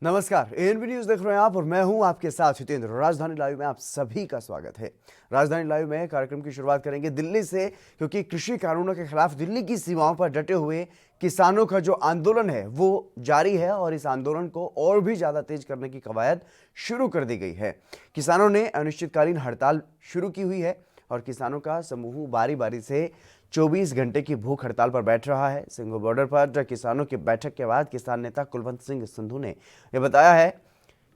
नमस्कार, ANB news देख रहे हैं आप और मैं हूं आपके साथ हितेंद्र। राजधानी लाइव में आप सभी का स्वागत है। राजधानी लाइव में कार्यक्रम की शुरुआत करेंगे दिल्ली से, क्योंकि कृषि कानूनों के खिलाफ दिल्ली की सीमाओं पर डटे हुए किसानों का जो आंदोलन है वो जारी है और इस आंदोलन को और भी ज्यादा तेज करने की कवायद शुरू कर दी गई है। किसानों ने अनिश्चितकालीन हड़ताल शुरू की हुई है और किसानों का समूह बारी बारी से 24 घंटे की भूख हड़ताल पर बैठ रहा है। सिंघू बॉर्डर पर किसानों की बैठक के बाद किसान नेता कुलवंत सिंह संधू ने यह बताया है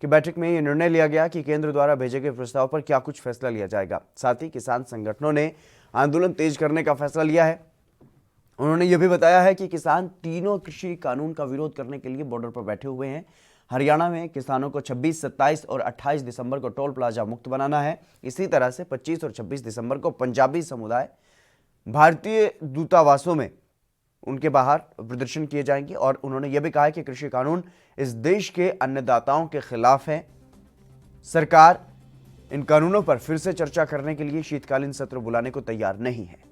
कि बैठक में यह निर्णय लिया गया कि केंद्र द्वारा भेजे गए प्रस्ताव पर क्या कुछ फैसला लिया जाएगा। साथ ही किसान संगठनों ने आंदोलन तेज करने का फैसला लिया है। उन्होंने यह भी बताया है कि किसान तीनों कृषि कानून का विरोध करने के लिए बॉर्डर पर बैठे हुए हैं। हरियाणा में किसानों को 26, 27 और 28 दिसंबर को टोल प्लाजा मुक्त बनाना है। इसी तरह से 25 और 26 दिसंबर को पंजाबी समुदाय भारतीय दूतावासों में उनके बाहर प्रदर्शन किए जाएंगे और उन्होंने यह भी कहा है कि कृषि कानून इस देश के अन्नदाताओं के खिलाफ हैं। सरकार इन कानूनों पर फिर से चर्चा करने के लिए शीतकालीन सत्र बुलाने को तैयार नहीं है।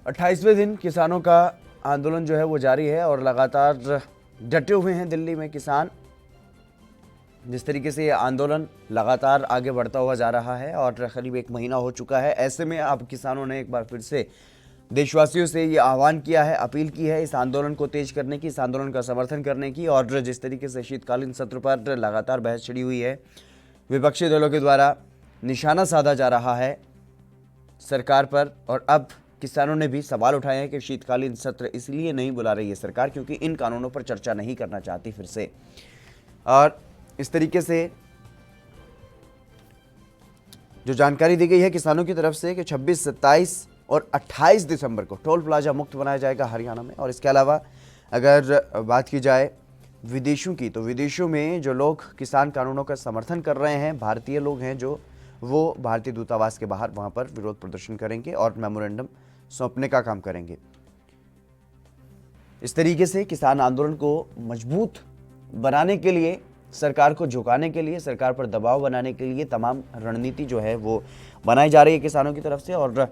28वें दिन किसानों का आंदोलन जो है वो जारी है और लगातार डटे हुए हैं दिल्ली में किसान। जिस तरीके से ये आंदोलन लगातार आगे बढ़ता हुआ जा रहा है और करीब 1 महीना हो चुका है, ऐसे में अब किसानों ने एक बार फिर से देशवासियों से ये आह्वान किया है, अपील की है इस आंदोलन को तेज करने की, इस आंदोलन का समर्थन करने की। और जिस तरीके से शीतकालीन सत्र पर लगातार बहस छिड़ी हुई है, विपक्षी दलों के द्वारा निशाना साधा जा रहा है सरकार पर, और अब किसानों ने भी सवाल उठाए हैं कि शीतकालीन सत्र इसलिए नहीं बुला रही है सरकार क्योंकि इन कानूनों पर चर्चा नहीं करना चाहती फिर से। और इस तरीके से जो जानकारी दी गई है किसानों की तरफ से कि 26, 27 और 28 दिसंबर को टोल प्लाजा मुक्त बनाया जाएगा हरियाणा में। और इसके अलावा अगर बात की जाए विदेशों की, तो विदेशों में जो लोग किसान कानूनों का समर्थन कर रहे हैं, भारतीय लोग हैं जो, वो भारतीय दूतावास के बाहर वहां पर विरोध प्रदर्शन करेंगे और मेमोरेंडम सौंपने का काम करेंगे। इस तरीके से किसान आंदोलन को मजबूत बनाने के लिए, सरकार को झुकाने के लिए, सरकार पर दबाव बनाने के लिए तमाम रणनीति जो है वो बनाई जा रही है किसानों की तरफ से। और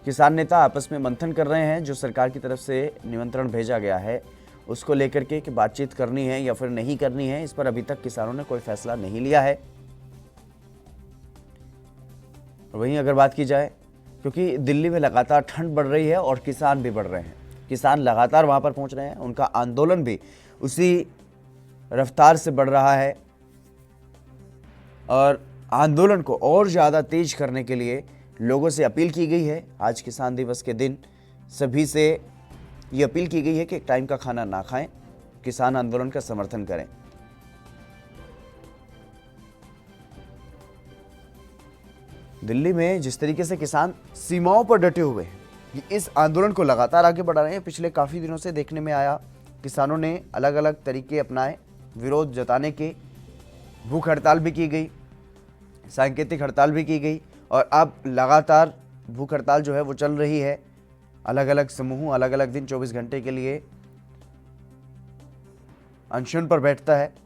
किसान नेता आपस में मंथन कर रहे हैं। जो सरकार की तरफ से निमंत्रण भेजा गया है उसको लेकर के कि बातचीत करनी है या फिर नहीं करनी है, इस पर अभी तक किसानों ने कोई फैसला नहीं लिया है। वहीं अगर बात की जाए, क्योंकि दिल्ली में लगातार ठंड बढ़ रही है और किसान भी बढ़ रहे हैं, किसान लगातार वहां पर पहुंच रहे हैं, उनका आंदोलन भी उसी रफ्तार से बढ़ रहा है और आंदोलन को और ज़्यादा तेज करने के लिए लोगों से अपील की गई है। आज किसान दिवस के दिन सभी से ये अपील की गई है कि एक टाइम का खाना ना खाएं, किसान आंदोलन का समर्थन करें। दिल्ली में जिस तरीके से किसान सीमाओं पर डटे हुए हैं, इस आंदोलन को लगातार आगे बढ़ा रहे हैं। पिछले काफ़ी दिनों से देखने में आया, किसानों ने अलग अलग तरीके अपनाए विरोध जताने के। भूख हड़ताल भी की गई, सांकेतिक हड़ताल भी की गई और अब लगातार भूख हड़ताल जो है वो चल रही है। अलग अलग समूह अलग अलग दिन 24 घंटे के लिए अनशन पर बैठता है।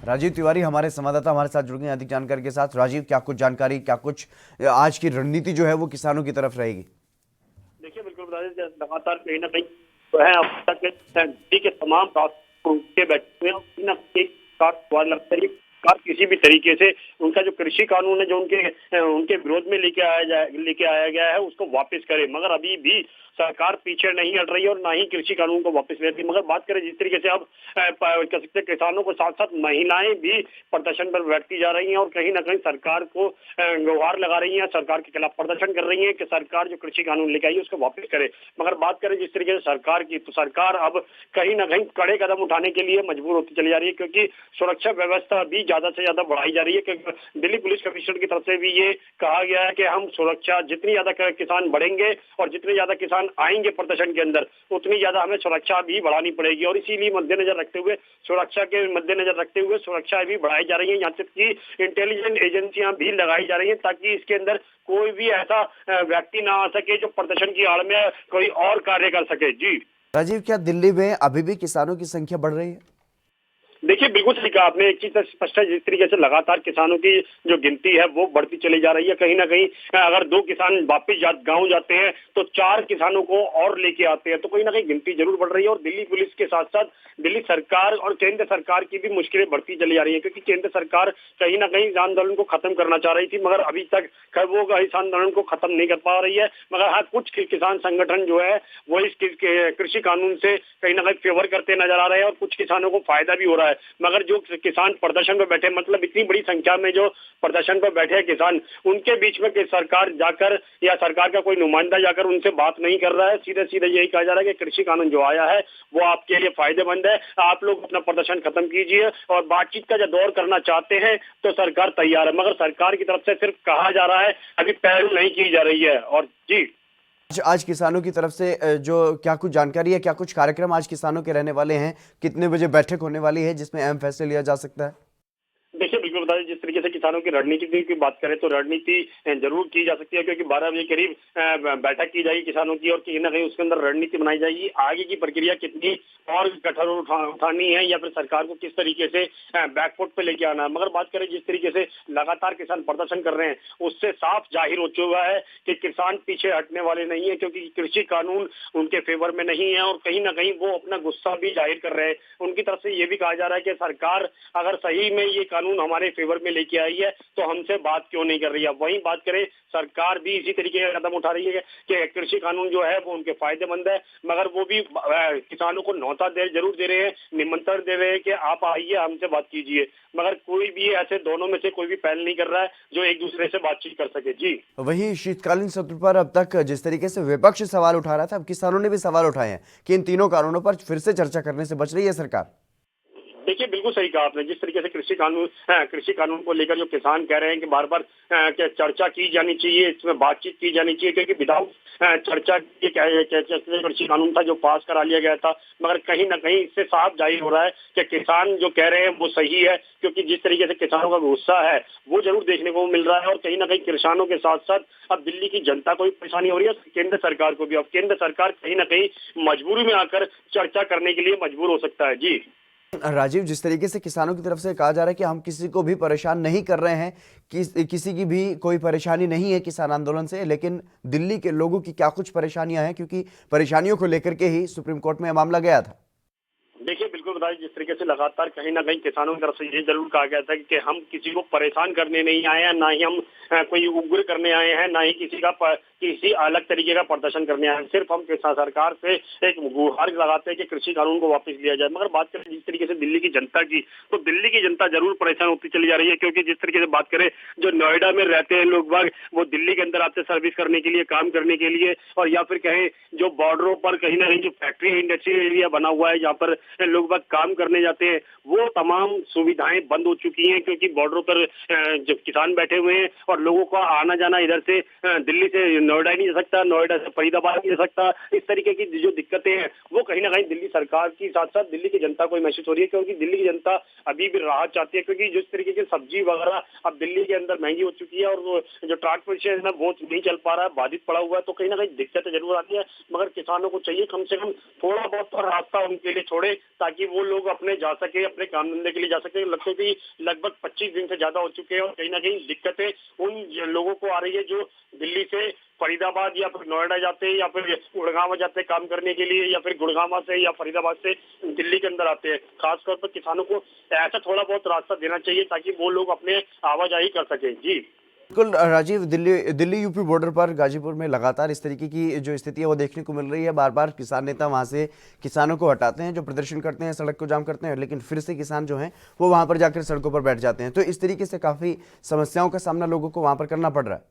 राजीव तिवारी हमारे संवाददाता हमारे साथ जुड़ गए अधिक जानकारी के साथ। राजीव, क्या कुछ जानकारी, क्या कुछ आज की रणनीति जो है वो किसानों की तरफ रहेगी? देखिए, बिल्कुल बता दें, लगातार कहीं ना कहीं जो है अब तक दिल्ली के तमाम के बैठे हुए हैं और लगता है किसी भी तरीके से उनका जो कृषि कानून है जो उनके विरोध में लेके आया गया है उसको वापस करे, मगर अभी भी सरकार पीछे नहीं हट रही है और ना ही कृषि कानून को वापस ले रही है। मगर बात करें जिस तरीके से अब कह सकते हैं किसानों को साथ साथ महिलाएं भी प्रदर्शन पर बैठती जा रही हैं और कहीं ना कहीं सरकार को गुहार लगा रही हैं, सरकार के खिलाफ प्रदर्शन कर रही हैं कि सरकार जो कृषि कानून लेके आई है उसको वापस करे। मगर बात करें जिस तरीके से सरकार की, तो सरकार अब कहीं ना कहीं कड़े कदम उठाने के लिए मजबूर होती चली जा रही है, क्योंकि सुरक्षा व्यवस्था भी ज्यादा से ज्यादा बढ़ाई जा रही है। क्योंकि दिल्ली पुलिस कमिश्नर की तरफ से भी ये कहा गया है कि हम सुरक्षा, जितनी ज्यादा किसान बढ़ेंगे और जितने ज्यादा किसान आएंगे प्रदर्शन के अंदर, उतनी ज्यादा हमें सुरक्षा भी बढ़ानी पड़ेगी। और इसीलिए मद्देनजर रखते हुए, सुरक्षा के मद्देनजर रखते हुए सुरक्षा भी बढ़ाई जा रही है। यहाँ तक कि इंटेलिजेंस एजेंसियां भी लगाई जा रही है ताकि इसके अंदर कोई भी ऐसा व्यक्ति ना आ सके जो प्रदर्शन की आड़ में कोई और कार्य कर सके। जी राजीव, क्या दिल्ली में अभी भी किसानों की संख्या बढ़ रही है? देखिए, बिल्कुल सही कहा आपने। एक चीज तो स्पष्ट है, जिस तरीके से लगातार किसानों की जो गिनती है वो बढ़ती चली जा रही है। कहीं ना कहीं अगर 2 किसान वापिस गांव जाते हैं तो 4 किसानों को और लेके आते हैं, तो कहीं ना कहीं गिनती जरूर बढ़ रही है। और दिल्ली पुलिस के साथ साथ दिल्ली सरकार और केंद्र सरकार की भी मुश्किलें बढ़ती चली जा रही है, क्योंकि केंद्र सरकार कहीं ना कहीं इस आंदोलन को खत्म करना चाह रही थी, मगर अभी तक वो इस आंदोलन को खत्म नहीं कर पा रही है। मगर हाँ, कुछ किसान संगठन जो है वो इस कृषि कानून से कहीं ना कहीं फेवर करते नजर आ रहे हैं और कुछ किसानों को फायदा भी हो रहा है। मगर जो किसान प्रदर्शन पर बैठे, मतलब इतनी बड़ी संख्या में जो प्रदर्शन पर बैठे हैं किसान, उनके बीच में कि सरकार जाकर या सरकार का कोई नुमाइंदा जाकर उनसे बात नहीं कर रहा है। सीधे सीधे यही कहा जा रहा है कि कृषि कानून जो आया है वो आपके लिए फायदेमंद है, आप लोग अपना प्रदर्शन खत्म कीजिए और बातचीत का जो दौर करना चाहते हैं तो सरकार तैयार है। मगर सरकार की तरफ से सिर्फ कहा जा रहा है, अभी पहल नहीं की जा रही है। और जी, आज किसानों की तरफ से जो क्या कुछ जानकारी है, क्या कुछ कार्यक्रम आज किसानों के रहने वाले हैं, कितने बजे बैठक होने वाली है जिसमें अहम फैसले लिया जा सकता है? देखिए, बिल्कुल बता दें, जिस तरीके से किसानों की रणनीति की बात करें तो रणनीति जरूर की जा सकती है, क्योंकि 12 बजे करीब बैठक की जाएगी किसानों की और कहीं ना कहीं उसके अंदर रणनीति बनाई जाएगी। आगे की प्रक्रिया कितनी और कठोर उठानी है या फिर सरकार को किस तरीके से बैकफुट पे लेके आना है। मगर बात करें जिस तरीके से लगातार किसान प्रदर्शन कर रहे हैं, उससे साफ जाहिर हो चुका है कि किसान पीछे हटने वाले नहीं है, क्योंकि कृषि कानून उनके फेवर में नहीं है और कहीं ना कहीं वो अपना गुस्सा भी जाहिर कर रहे हैं। उनकी तरफ से ये भी कहा जा रहा है कि सरकार अगर सही में ये कानून हमारे फेवर में लेके आई है तो हमसे बात क्यों नहीं कर रही है। वहीं बात करें, सरकार भी इसी तरीके का कदम उठा रही है कि कृषि कानून जो है वो उनके फायदेमंद है, मगर वो भी किसानों को न्योता जरूर दे रहे हैं, निमंत्रण दे रहे हैं कि आप आइए हमसे बात कीजिए। मगर कोई भी ऐसे दोनों में से कोई भी पहल नहीं कर रहा है जो एक दूसरे से बातचीत कर सके। जी, वही शीतकालीन सत्र पर अब तक जिस तरीके से विपक्ष सवाल उठा रहा था, अब किसानों ने भी सवाल उठाए हैं कि इन तीनों कानूनों पर फिर से चर्चा करने से बच रही है सरकार। देखिए, बिल्कुल सही कहा आपने। जिस तरीके से कृषि कानून को लेकर जो किसान कह रहे हैं कि बार बार क्या चर्चा की जानी चाहिए, इसमें बातचीत की जानी चाहिए, क्योंकि विदाउट चर्चा के कृषि कानून था जो पास करा लिया गया था। मगर कहीं ना कहीं इससे साफ जाहिर हो रहा है कि किसान जो कह रहे हैं वो सही है, क्योंकि जिस तरीके से किसानों का गुस्सा है वो जरूर देखने को मिल रहा है। और कहीं ना कहीं किसानों के साथ साथ अब दिल्ली की जनता को भी परेशानी हो रही है, केंद्र सरकार को भी। अब केंद्र सरकार कहीं ना कहीं मजबूरी में आकर चर्चा करने के लिए मजबूर हो सकता है। जी, राजीव, जिस तरीके से किसानों की तरफ से कहा जा रहा है कि हम किसी को भी परेशान नहीं कर रहे हैं, किसी की भी कोई परेशानी नहीं है किसान आंदोलन से, लेकिन दिल्ली के लोगों की क्या कुछ परेशानियां हैं, क्योंकि परेशानियों को लेकर के ही सुप्रीम कोर्ट में यह मामला गया था। देखिए, बिल्कुल बताइए, जिस तरीके से लगातार कहीं ना कहीं किसानों की तरफ से ये जरूर कहा गया था कि हम किसी को परेशान करने नहीं आए हैं, ना ही हम कोई उग्र करने आए हैं, ना ही किसी अलग तरीके का प्रदर्शन करने आए हैं। सिर्फ हम सरकार से एक गुहार लगाते हैं कि कृषि कानून को वापस लिया जाए। मगर बात करें जिस तरीके से दिल्ली की जनता की, तो दिल्ली की जनता जरूर परेशान होती चली जा रही है, क्योंकि जिस तरीके से बात करें, जो नोएडा में रहते हैं लोग बाग, वो दिल्ली के अंदर आते हैं सर्विस करने के लिए, काम करने के लिए, और या फिर कहें जो बॉर्डरों पर कहीं ना कहीं जो फैक्ट्री इंडस्ट्री एरिया बना हुआ है जहाँ पर लोग बाग काम करने जाते हैं, वो तमाम सुविधाएं बंद हो चुकी हैं, क्योंकि बॉर्डरों पर जो किसान बैठे हुए हैं और लोगों का आना जाना इधर से दिल्ली से नोएडा नहीं जा सकता, नोएडा से फरीदाबाद नहीं जा सकता। इस तरीके की जो दिक्कतें हैं वो कहीं ना कहीं दिल्ली सरकार की साथ साथ दिल्ली की जनता को महसूस हो रही है, क्योंकि दिल्ली की जनता अभी भी राहत चाहती है, क्योंकि जिस तरीके की सब्जी वगैरह अब दिल्ली के अंदर महंगी हो चुकी है और जो ट्रांसपोर्टेशन है वो नहीं चल पा रहा है, बाधित पड़ा हुआ है, तो कहीं ना कहीं दिक्कतें जरूर आती है। मगर किसानों को चाहिए कम से कम थोड़ा बहुत तो रास्ता उनके लिए छोड़े, ताकि वो लोग अपने जा सके, अपने काम धंधे के लिए जा सके। लगता है कि लगभग 25 दिन से ज्यादा हो चुके हैं और कहीं ना कहीं दिक्कतें उन लोगों को आ रही है जो दिल्ली से फरीदाबाद या फिर नोएडा जाते हैं या फिर गुड़गांव जाते हैं काम करने के लिए, या फिर गुड़गांव से या फरीदाबाद से दिल्ली के अंदर आते हैं। खासतौर पर किसानों को ऐसा थोड़ा बहुत रास्ता देना चाहिए ताकि वो लोग अपने आवाजाही कर सकें। जी, बिल्कुल राजीव, दिल्ली दिल्ली यूपी बॉर्डर पर गाजीपुर में लगातार इस तरीके की जो स्थिति है वो देखने को मिल रही है। बार बार किसान नेता वहां से किसानों को हटाते हैं, जो प्रदर्शन करते हैं, सड़क को जाम करते हैं, लेकिन फिर से किसान जो हैं वो वहां पर जाकर सड़कों पर बैठ जाते हैं। तो इस तरीके से काफी समस्याओं का सामना लोगों को वहां पर करना पड़ रहा है।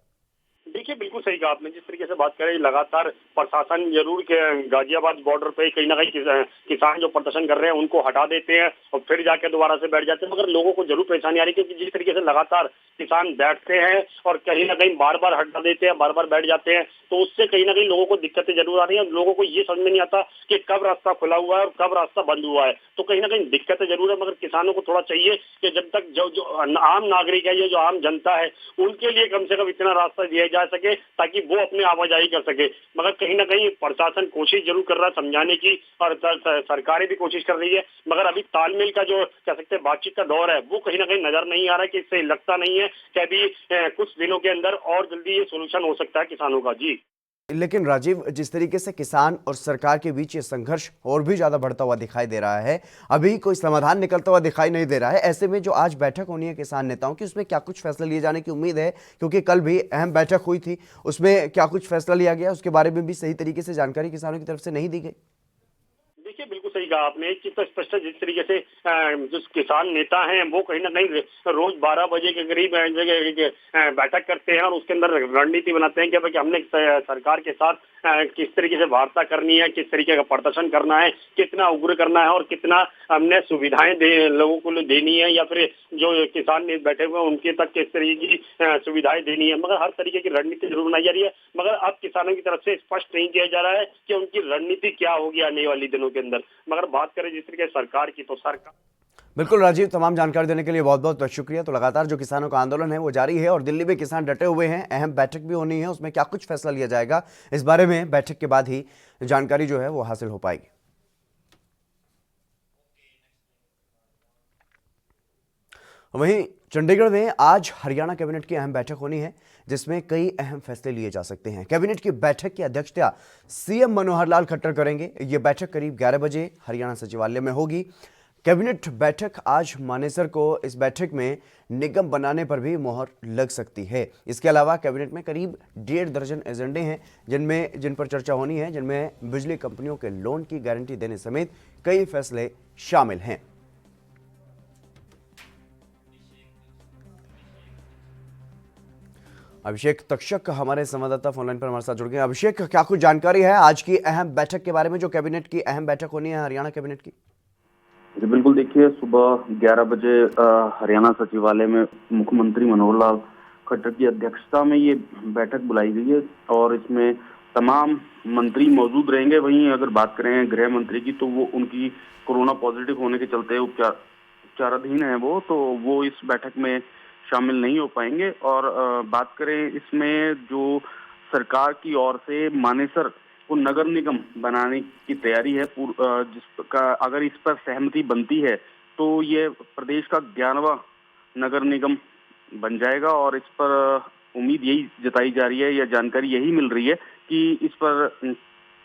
देखिए, बिल्कुल सही कहा आपने। जिस तरीके से बात करें, लगातार प्रशासन जरूर के गाजियाबाद बॉर्डर पे कहीं ना कहीं किसान जो प्रदर्शन कर रहे हैं उनको हटा देते हैं और फिर जाके दोबारा से बैठ जाते हैं, मगर लोगों को जरूर परेशानी आ रही है, क्योंकि जिस तरीके से लगातार किसान बैठते हैं और कहीं ना कहीं बार बार हटा देते हैं, बार बार बैठ जाते हैं, तो उससे कहीं ना कहीं लोगों को दिक्कतें जरूर आ रही है। लोगों को ये समझ में नहीं आता कि कब रास्ता खुला हुआ है और कब रास्ता बंद हुआ है, तो कहीं ना कहीं दिक्कतें जरूर है। मगर किसानों को थोड़ा चाहिए कि जब तक जो आम नागरिक है, ये जो आम जनता है, उनके लिए कम से कम इतना रास्ता दिया जा सके ताकि वो अपनी आवाजाही कर सके। मगर कहीं ना कहीं प्रशासन कोशिश जरूर कर रहा है समझाने की, और सरकारें भी कोशिश कर रही है, मगर अभी तालमेल का जो कह सकते हैं बातचीत का दौर है वो कहीं ना कहीं नजर नहीं आ रहा है, कि इससे लगता नहीं है कि अभी कुछ दिनों के अंदर और जल्दी ये सोल्यूशन हो सकता है किसानों का। जी लेकिन राजीव, जिस तरीके से किसान और सरकार के बीच ये संघर्ष और भी ज्यादा बढ़ता हुआ दिखाई दे रहा है, अभी कोई समाधान निकलता हुआ दिखाई नहीं दे रहा है। ऐसे में जो आज बैठक होनी है किसान नेताओं की, उसमें क्या कुछ फैसला लिए जाने की उम्मीद है? क्योंकि कल भी अहम बैठक हुई थी, उसमें क्या कुछ फैसला लिया गया, उसके बारे में भी सही तरीके से जानकारी किसानों की तरफ से नहीं दी गई। देखिए, बिल्कुल सही कहा आपने। एक चीज तो स्पष्ट है, जिस तरीके से जो किसान नेता हैं वो कहीं ना कहीं रोज 12 बजे के करीब बैठक करते हैं और उसके अंदर रणनीति बनाते हैं कि भाई हमने सरकार के साथ किस तरीके से वार्ता करनी है, किस तरीके का प्रदर्शन करना है, कितना उग्र करना है और कितना हमने सुविधाएं लोगों को देनी है, या फिर जो किसान बैठे हुए हैं उनके तक किस तरीके की सुविधाएं देनी है। मगर हर तरीके की रणनीति जरूर बनाई जा रही है, मगर अब किसानों की तरफ से स्पष्ट नहीं किया जा रहा है कि उनकी रणनीति क्या होगी आने वाले दिनों के अंदर। मगर बात करें जिस तरीके सरकार की, तो सरकार बिल्कुल राजीव, तमाम जानकारी देने के लिए बहुत बहुत शुक्रिया। तो लगातार जो किसानों का आंदोलन है वो जारी है और दिल्ली में किसान डटे हुए हैं। अहम बैठक भी होनी है, उसमें क्या कुछ फैसला लिया जाएगा इस बारे में बैठक के बाद ही जानकारी जो है वो हासिल हो पाएगी। वहीं चंडीगढ़ में आज हरियाणा कैबिनेट की अहम बैठक होनी है, जिसमें कई अहम फैसले लिए जा सकते हैं। कैबिनेट की बैठक की अध्यक्षता सीएम मनोहर लाल खट्टर करेंगे। ये बैठक करीब 11 बजे हरियाणा सचिवालय में होगी। कैबिनेट बैठक आज मानेसर को इस बैठक में निगम बनाने पर भी मोहर लग सकती है। इसके अलावा कैबिनेट में करीब 1.5 दर्जन एजेंडे हैं जिन पर चर्चा होनी है, जिनमें बिजली कंपनियों के लोन की गारंटी देने समेत कई फैसले शामिल हैं। अभिषेक तक्षक हमारे संवाददाता फोनलाइन पर हमारे साथ जुड़ गए। अभिषेक, क्या कुछ जानकारी है आज की अहम बैठक के बारे में, जो कैबिनेट की अहम बैठक होनी है हरियाणा कैबिनेट की? जी बिल्कुल, देखिए सुबह 11 बजे हरियाणा सचिवालय में मुख्यमंत्री मनोहर लाल खट्टर की अध्यक्षता में ये बैठक बुलाई गई है और इसमें तमाम मंत्री मौजूद रहेंगे। वहीं अगर बात करें गृह मंत्री की, तो वो उनकी कोरोना पॉजिटिव होने के चलते उपचाराधीन है तो वो इस बैठक में शामिल नहीं हो पाएंगे। और बात करें इसमें जो सरकार की ओर से मानेसर को नगर निगम बनाने की तैयारी है, जिसका अगर इस पर सहमति बनती है तो ये प्रदेश का 11वां नगर निगम बन जाएगा। और इस पर उम्मीद यही जताई जा रही है या जानकारी यही मिल रही है कि इस पर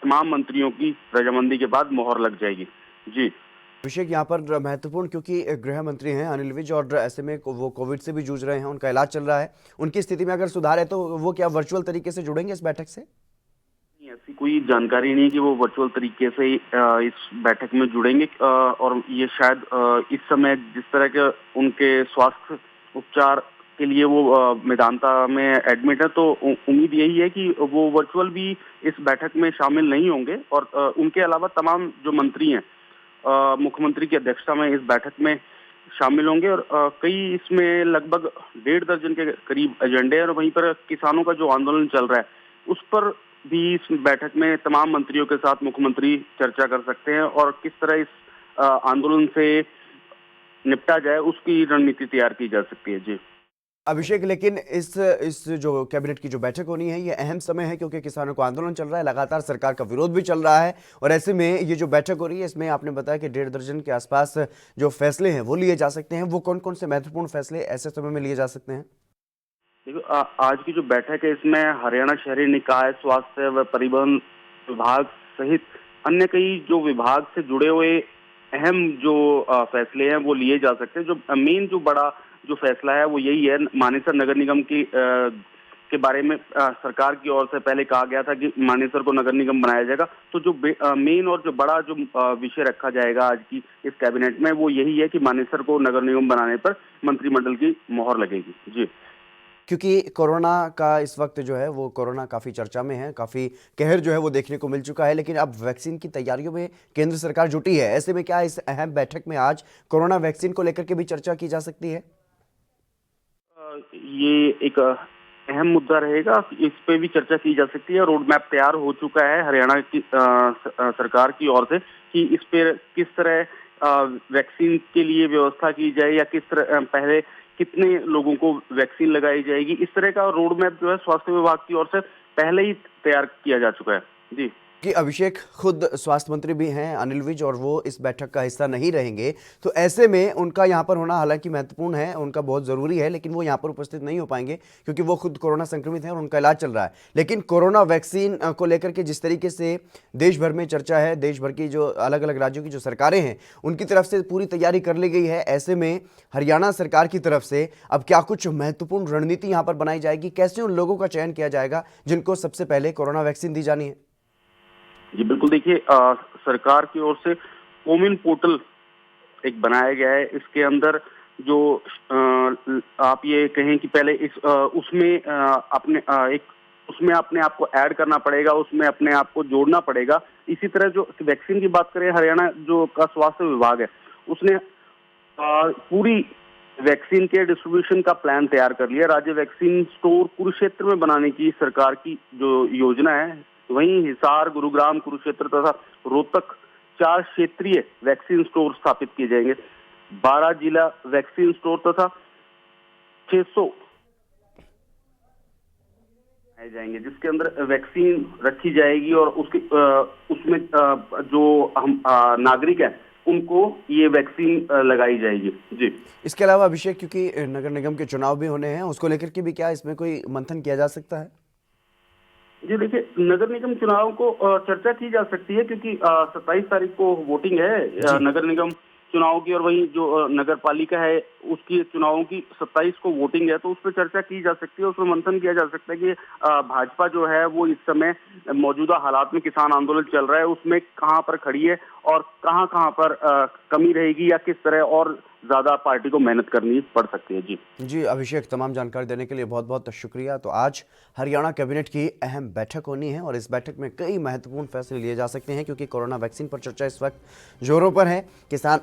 तमाम मंत्रियों की रजामंदी के बाद मोहर लग जाएगी। जी अभिषेक, यहाँ पर महत्वपूर्ण, क्योंकि गृह मंत्री हैं अनिल विज और ऐसे में वो कोविड से भी जूझ रहे हैं, उनका इलाज चल रहा है। उनकी स्थिति में अगर सुधार है तो वो क्या वर्चुअल तरीके से जुड़ेंगे इस बैठक से? ऐसी कोई जानकारी नहीं कि वो वर्चुअल तरीके से इस बैठक में जुड़ेंगे। और ये शायद इस समय जिस तरह के उनके स्वास्थ्य उपचार के लिए वो मेदांता में एडमिट है, तो उम्मीद यही है कि वो वर्चुअल भी इस बैठक में शामिल नहीं होंगे। और उनके अलावा तमाम जो मंत्री हैं मुख्यमंत्री की अध्यक्षता में इस बैठक में शामिल होंगे। और कई इसमें लगभग 1.5 दर्जन के करीब एजेंडे हैं। और वहीं पर किसानों का जो आंदोलन चल रहा है उस पर भी इस बैठक में तमाम मंत्रियों के साथ मुख्यमंत्री चर्चा कर सकते हैं और किस तरह इस आंदोलन से निपटा जाए उसकी रणनीति तैयार की जा सकती है। जी अभिषेक, लेकिन इस जो कैबिनेट की जो बैठक होनी है ये अहम समय है, क्योंकि किसानों को आंदोलन चल रहा है, लगातार सरकार का विरोध भी चल रहा है। और ऐसे में ये जो बैठक हो रही है इसमें आपने बताया कि 1.5 दर्जन के आसपास जो फैसले हैं वो लिए जा सकते हैं। वो कौन कौन से महत्वपूर्ण फैसले ऐसे समय में लिए जा सकते हैं? देखो, आज की जो बैठक है इसमें हरियाणा शहरी निकाय, स्वास्थ्य व परिवहन विभाग सहित अन्य कई जो विभाग से जुड़े हुए अहम जो फैसले हैं वो लिए जा सकते हैं। जो मेन जो बड़ा जो फैसला है वो यही है, मानेसर नगर निगम की के बारे में सरकार की ओर से पहले कहा गया था कि मानेसर को नगर निगम बनाया जाएगा। तो जो मेन और जो बड़ा जो विषय रखा जाएगा आज की इस कैबिनेट में वो यही है कि मानेसर को नगर निगम बनाने पर मंत्रिमंडल की मोहर लगेगी। जी क्योंकि कोरोना का इस वक्त जो है वो कोरोना काफ़ी चर्चा में है, काफ़ी कहर जो है वो देखने को मिल चुका है, लेकिन अब वैक्सीन की तैयारियों में केंद्र सरकार जुटी है। ऐसे में क्या इस अहम बैठक में आज कोरोना वैक्सीन को लेकर के भी चर्चा की जा सकती है? ये एक अहम मुद्दा रहेगा, इस पे भी चर्चा की जा सकती है। रोड मैप तैयार हो चुका है हरियाणा की सरकार की ओर से कि इस पर किस तरह वैक्सीन के लिए व्यवस्था की जाए या किस तरह पहले कितने लोगों को वैक्सीन लगाई जाएगी, इस तरह का रोड मैप जो है स्वास्थ्य विभाग की ओर से पहले ही तैयार किया जा चुका है। जी कि अभिषेक खुद स्वास्थ्य मंत्री भी हैं अनिल विज, और वो इस बैठक का हिस्सा नहीं रहेंगे, तो ऐसे में उनका यहाँ पर होना हालांकि महत्वपूर्ण है, उनका बहुत ज़रूरी है, लेकिन वो यहाँ पर उपस्थित नहीं हो पाएंगे क्योंकि वो खुद कोरोना संक्रमित हैं और उनका इलाज चल रहा है। लेकिन कोरोना वैक्सीन को लेकर के जिस तरीके से देश भर में चर्चा है, देश भर की जो अलग अलग राज्यों की जो सरकारें हैं उनकी तरफ से पूरी तैयारी कर ली गई है। ऐसे में हरियाणा सरकार की तरफ से अब क्या कुछ महत्वपूर्ण रणनीति यहाँ पर बनाई जाएगी, कैसे उन लोगों का चयन किया जाएगा जिनको सबसे पहले कोरोना वैक्सीन दी जानी है? जी बिल्कुल, देखिए सरकार की ओर से कोविन पोर्टल एक बनाया गया है। इसके अंदर जो आप ये कहें कि पहले उसमें उसमें अपने आप को ऐड करना पड़ेगा, उसमें अपने आप को जोड़ना पड़ेगा। इसी तरह जो वैक्सीन की बात करें, हरियाणा जो का स्वास्थ्य विभाग है उसने पूरी वैक्सीन के डिस्ट्रीब्यूशन का प्लान तैयार कर लिया। राज्य वैक्सीन स्टोर कुरुक्षेत्र में बनाने की सरकार की जो योजना है, वहीं हिसार, गुरुग्राम, कुरुक्षेत्र तथा रोहतक 4 क्षेत्रीय वैक्सीन स्टोर स्थापित किए जाएंगे। 12 जिला वैक्सीन स्टोर तथा 600 बनाए जाएंगे जिसके अंदर वैक्सीन रखी जाएगी और उसमें जो हम नागरिक हैं उनको ये वैक्सीन लगाई जाएगी। जी इसके अलावा अभिषेक, क्योंकि नगर निगम के चुनाव भी होने हैं, उसको लेकर के भी क्या इसमें कोई मंथन किया जा सकता है? जी देखिए, नगर निगम चुनाव को चर्चा की जा सकती है क्योंकि 27 तारीख को वोटिंग है नगर निगम चुनाव की, और वहीं जो नगर पालिका है उसकी चुनावों की 27 को वोटिंग है, तो उस पर चर्चा की जा सकती है, उसमें मंथन किया जा सकता है कि भाजपा जो है वो इस समय मौजूदा हालात में किसान आंदोलन चल रहा है उसमें कहां पर खड़ी है और कहां कहां पर कमी रहेगी या किस तरह और ज्यादा पार्टी को मेहनत करनी पड़ सकती है। जी अभिषेक, तमाम जानकारी देने के लिए बहुत बहुत शुक्रिया। तो आज हरियाणा कैबिनेट की अहम बैठक होनी है और इस बैठक में कई महत्वपूर्ण फैसले लिए जा सकते हैं क्योंकि कोरोना वैक्सीन पर चर्चा इस वक्त जोरों पर है। किसान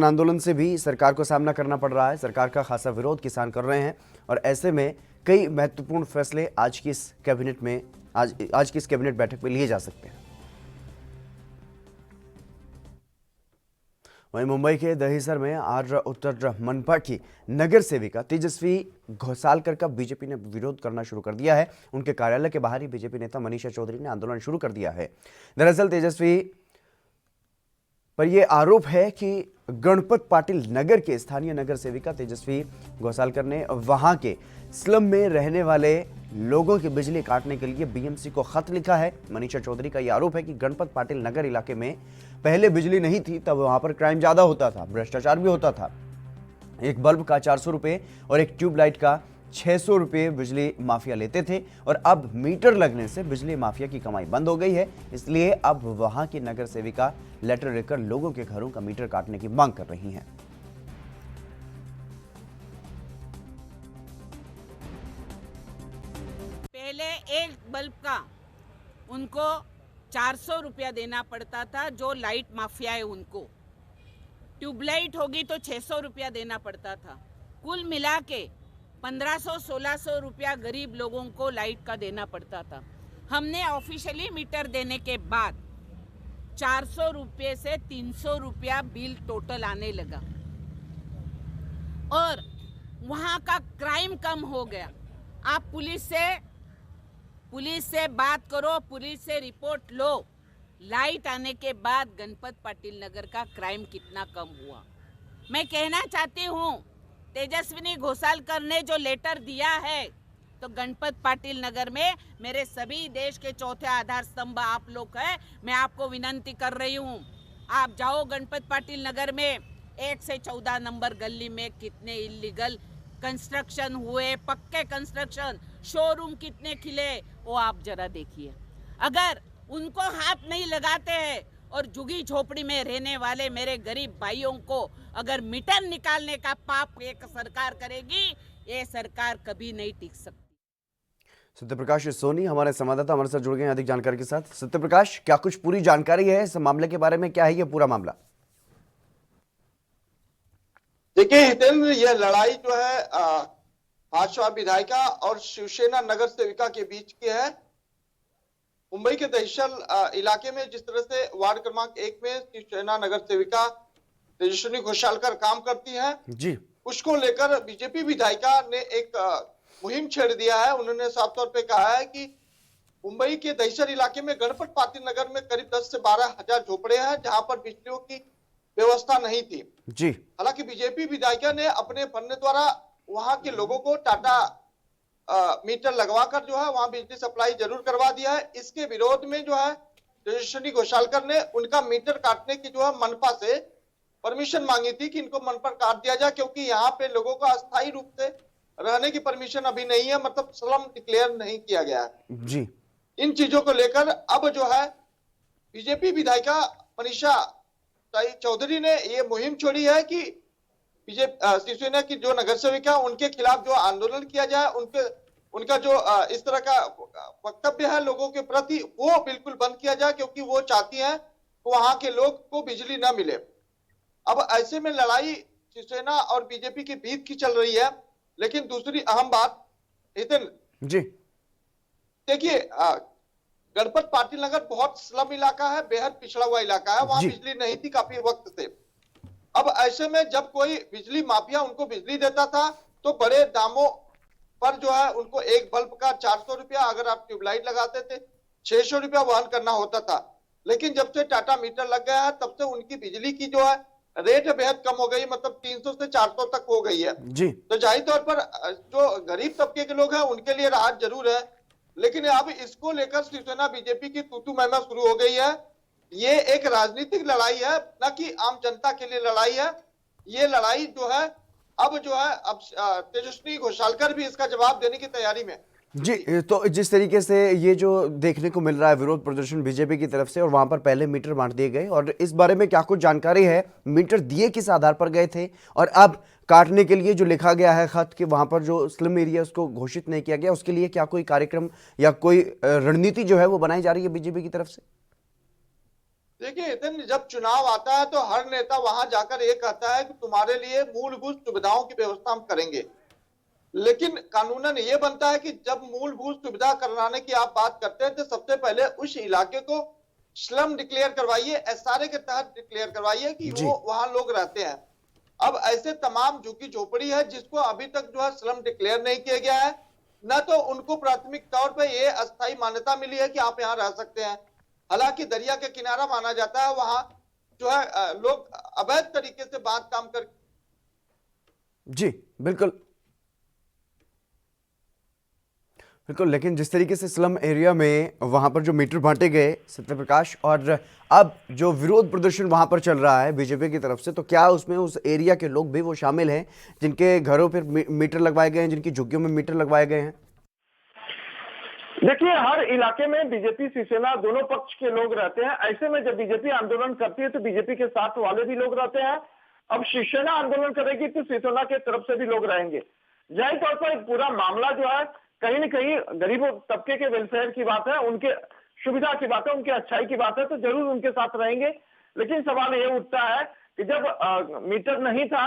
आंदोलन से भी सरकार को सामना करना पड़ रहा है, सरकार का खासा विरोध किसान कर रहे हैं और ऐसे में कई महत्वपूर्ण फैसले आज की इस कैबिनेट बैठक में लिए जा सकते हैं। वहीं मुंबई के दहीसर में आर्द्र उत्तर मनपा की नगर सेविका तेजस्वी घोसालकर का बीजेपी ने विरोध करना शुरू कर दिया है। उनके कार्यालय के बाहर ही बीजेपी नेता मनीषा चौधरी ने आंदोलन शुरू कर दिया है। दरअसल तेजस्वी पर यह आरोप है कि गणपत पाटिल नगर के स्थानीय नगर सेविका तेजस्वी घोसालकर ने वहां के स्लम में रहने वाले लोगों की बिजली काटने के लिए बीएमसी को खत लिखा है। मनीषा चौधरी का यह आरोप है कि गणपत पाटिल नगर इलाके में पहले बिजली नहीं थी, तब वहां पर क्राइम ज्यादा होता था, भ्रष्टाचार भी होता था। एक बल्ब का 400 रुपए और एक ट्यूबलाइट का 600 रुपये बिजली माफिया लेते थे और अब मीटर लगने से बिजली माफिया की कमाई बंद हो गई है। इसलिए अब वहां की नगर सेविका लेटर लिखकर लोगों के घरों का मीटर काटने की मांग कर रही हैं। पहले एक बल्ब का उनको 400 रुपया देना पड़ता था, जो लाइट माफिया है उनको। ट्यूबलाइट होगी तो 600 रुपया देना पड़ता था। कुल मिला के 1500-1600 रुपया गरीब लोगों को लाइट का देना पड़ता था। हमने ऑफिशियली मीटर देने के बाद 400 रुपये से 300 रुपया बिल टोटल आने लगा और वहाँ का क्राइम कम हो गया। आप पुलिस से बात करो, पुलिस से रिपोर्ट लो। लाइट आने के बाद गणपत पाटिल नगर का क्राइम कितना कम हुआ। मैं कहना चाहती हूँ, तेजस्विनी घोसालकर ने जो लेटर दिया है, तो गणपत पाटिल नगर में मेरे सभी देश के चौथे आधार स्तंभ आप लोग हैं। मैं आपको विनंती कर रही हूँ, आप जाओ गणपत पाटिल नगर में 1 से 14 नंबर गली में कितने इलीगल कंस्ट्रक्शन हुए, पक्के कंस्ट्रक्शन, शोरूम कितने खिले, वो आप जरा देखिए। अगर उनको हाथ नहीं लगाते हैं और झुगी झोपड़ी में रहने वाले मेरे गरीब भाइयों को अगर मीटर निकालने का पाप एक सरकार करेगी, ये सरकार कभी नहीं टिक सकती। सत्यप्रकाश सोनी हमारे संवाददाता हमारे साथ जुड़ गए हैं अधिक जानकारी के साथ। सत्यप्रकाश, क्या कुछ पूरी जानकारी है इस मामले के बारे में? क्या है ये पूरा मामला? देखिए हितेंद्र, यह लड़ाई जो है भाजपा विधायिका और शिवसेना नगर सेविका के बीच की है। मुंबई के दहिसर इलाके में जिस तरह से वार्ड क्रमांक 1 में शिवसेना नगर सेविका तेजस्विनी घोसालकर काम करती हैं, जी, उसको लेकर बीजेपी विधायिका ने एक मुहिम छेड़ दिया है। उन्होंने साफ तौर पे कहा है कि मुंबई के दहिसर इलाके में गणपत पाटिल नगर में करीब 10 से 12 हजार झोपड़े हैं जहां पर बिजलियों की व्यवस्था नहीं थी। जी। हालांकि बीजेपी विधायिका ने अपने फंड द्वारा वहां के लोगों को टाटा मीटर लगवाकर जो है वहां बिजली सप्लाई जरूर करवा दिया है। इसके विरोध में जो है तेजस्विनी घोषालकर ने उनका मीटर काटने की जो है मनपा से परमिशन मांगी थी कि इनको मन पर काट दिया जाए, क्योंकि यहाँ पे लोगों का अस्थायी रूप से रहने की परमिशन अभी नहीं है, मतलब स्लम डिक्लेयर नहीं किया गया है। जी। इन चीजों को लेकर अब जो है बीजेपी विधायिका मनीषा चौधरी ने ये मुहिम छोड़ी है कि बीजेपी शिवसेना की जो नगर सेविका उनके खिलाफ जो आंदोलन किया जाए, उनका जो इस तरह का वक्तव्य है लोगों के प्रति वो बिल्कुल बंद किया जाए, क्योंकि वो चाहती हैं कि वहां के लोग को बिजली न मिले। अब ऐसे में लड़ाई शिवसेना और बीजेपी के बीच की चल रही है। लेकिन दूसरी अहम बात हितेन जी, देखिए गणपत पाटिल नगर बहुत स्लम इलाका है, बेहद पिछड़ा हुआ इलाका है, वहां बिजली नहीं थी काफी वक्त से। अब ऐसे में जब कोई बिजली माफिया उनको बिजली देता था तो बड़े दामों पर जो है उनको एक बल्ब का 400 रुपया, अगर आप ट्यूबलाइट लगाते थे 600 रुपया वहन करना होता था। लेकिन जब से टाटा मीटर लग गया है तब से उनकी बिजली की जो है रेट बेहद कम हो गई, मतलब 300 से 400 तक हो गई है। जी। तो जाहिर तौर पर जो गरीब तबके के लोग हैं उनके लिए राहत जरूर है, लेकिन अब इसको लेकर शिवसेना बीजेपी की तू मैमा शुरू हो गई है। ये एक राजनीतिक लड़ाई है, न कि आम जनता के लिए लड़ाई है। ये लड़ाई जो है अब तेजस्वी घोषालकर भी इसका जवाब देने की तैयारी में। जी, तो जिस तरीके से ये जो देखने को मिल रहा है विरोध प्रदर्शन बीजेपी की तरफ से, और वहां पर पहले मीटर बांट दिए गए, और इस बारे में क्या कुछ जानकारी है? मीटर दिए किस आधार पर गए थे, और अब काटने के लिए जो लिखा गया है खत कि वहां पर जो स्लम एरिया उसको घोषित नहीं किया गया, उसके लिए क्या कोई कार्यक्रम या कोई रणनीति जो है वो बनाई जा रही है बीजेपी की तरफ से? देखिए जब चुनाव आता है तो हर नेता वहां जाकर ये कहता है कि तुम्हारे लिए मूलभूत सुविधाओं की व्यवस्था हम करेंगे, लेकिन कानूनन ये बनता है कि जब मूलभूत सुविधा कराने की आप बात करते हैं तो सबसे पहले उस इलाके को स्लम डिक्लेयर करवाइए, एसआरए के तहत डिक्लेयर करवाइए कि वो वहां लोग रहते हैं। अब ऐसे तमाम झुग्गी झोपड़ी है जिसको अभी तक जो है स्लम डिक्लेयर नहीं किया गया है, न तो उनको प्राथमिक तौर पर ये अस्थायी मान्यता मिली है कि आप यहाँ रह सकते हैं। हालांकि दरिया के किनारा माना जाता है, वहां जो है लोग अवैध तरीके से बांध काम कर। जी बिल्कुल बिल्कुल, लेकिन जिस तरीके से स्लम एरिया में वहां पर जो मीटर बांटे गए सत्यप्रकाश, और अब जो विरोध प्रदर्शन वहां पर चल रहा है बीजेपी की तरफ से, तो क्या उसमें उस एरिया के लोग भी वो शामिल हैं जिनके घरों पर मीटर लगवाए गए हैं, जिनकी झुग्गियों में मीटर लगवाए गए हैं? देखिए, हर इलाके में बीजेपी शिवसेना दोनों पक्ष के लोग रहते हैं। ऐसे में जब बीजेपी आंदोलन करती है तो बीजेपी के साथ वाले भी लोग रहते हैं। अब शिवसेना आंदोलन करेगी तो शिवसेना के तरफ से भी लोग रहेंगे। जाहिर तौर पर पूरा मामला जो है कहीं न कहीं गरीबों तबके के वेलफेयर की बात है, उनके सुविधा की बात है, उनके अच्छाई की बात है, तो जरूर उनके साथ रहेंगे। लेकिन सवाल ये उठता है कि जब मीटर नहीं था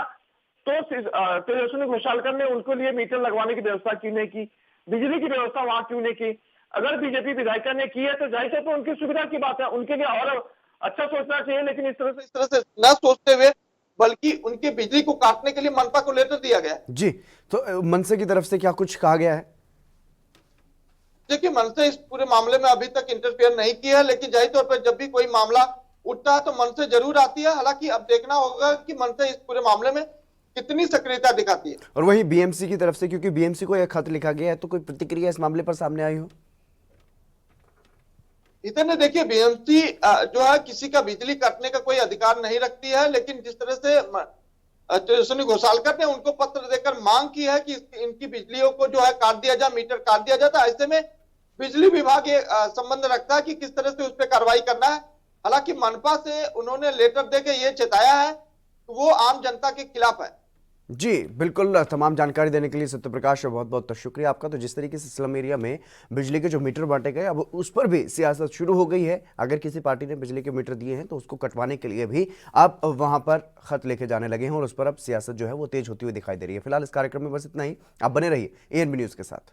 तो तेजस्वी घोषालकर ने उनके लिए मीटर लगवाने की व्यवस्था क्यों नहीं की, बिजली की व्यवस्था वहां क्यों नहीं की? अगर बीजेपी विधायिका ने की है तो जाहिर तौर पर उनकी सुविधा की बात है, उनके लिए और अच्छा सोचना चाहिए। लेकिन इस तरह से न सोचते हुए बल्कि उनके बिजली को काटने के लिए मनपा को लेटर दिया गया। जी, तो मनसे की तरफ से क्या कुछ कहा गया है? देखिए, मनसे इस पूरे मामले में अभी तक इंटरफेयर नहीं किया है, लेकिन जाहिर तौर पर जब भी कोई मामला उठता है तो मनसे जरूर आती है। हालांकि अब देखना होगा कि मनसे इस पूरे मामले में कितनी सक्रियता दिखाती है। और वहीं बीएमसी की तरफ से, क्योंकि बीएमसी को यह खत लिखा गया है, तो कोई प्रतिक्रिया इस मामले पर सामने आई हो? इतने देखिए, बीएमसी जो है किसी का बिजली काटने का कोई अधिकार नहीं रखती है, लेकिन जिस तरह से तेजस्वी घोषालकर ने उनको पत्र देकर मांग की है कि इनकी बिजलियों को जो है काट दिया जाए, मीटर काट दिया जाता है, ऐसे में बिजली विभाग ये संबंध रखता है कि किस तरह से उस पर कार्रवाई करना है। हालांकि मनपा से उन्होंने लेटर देकर ये चेताया है कि वो आम जनता के खिलाफ है। जी बिल्कुल, तमाम जानकारी देने के लिए सत्यप्रकाश बहुत बहुत शुक्रिया आपका। तो जिस तरीके से स्लम एरिया में बिजली के जो मीटर बांटे गए, अब उस पर भी सियासत शुरू हो गई है। अगर किसी पार्टी ने बिजली के मीटर दिए हैं तो उसको कटवाने के लिए भी अब वहां पर खत लेके जाने लगे हैं, और उस पर अब सियासत जो है वो तेज होती हुई दिखाई दे रही है। फिलहाल इस कार्यक्रम में बस इतना ही। आप बने रहिए एएनबी न्यूज के साथ।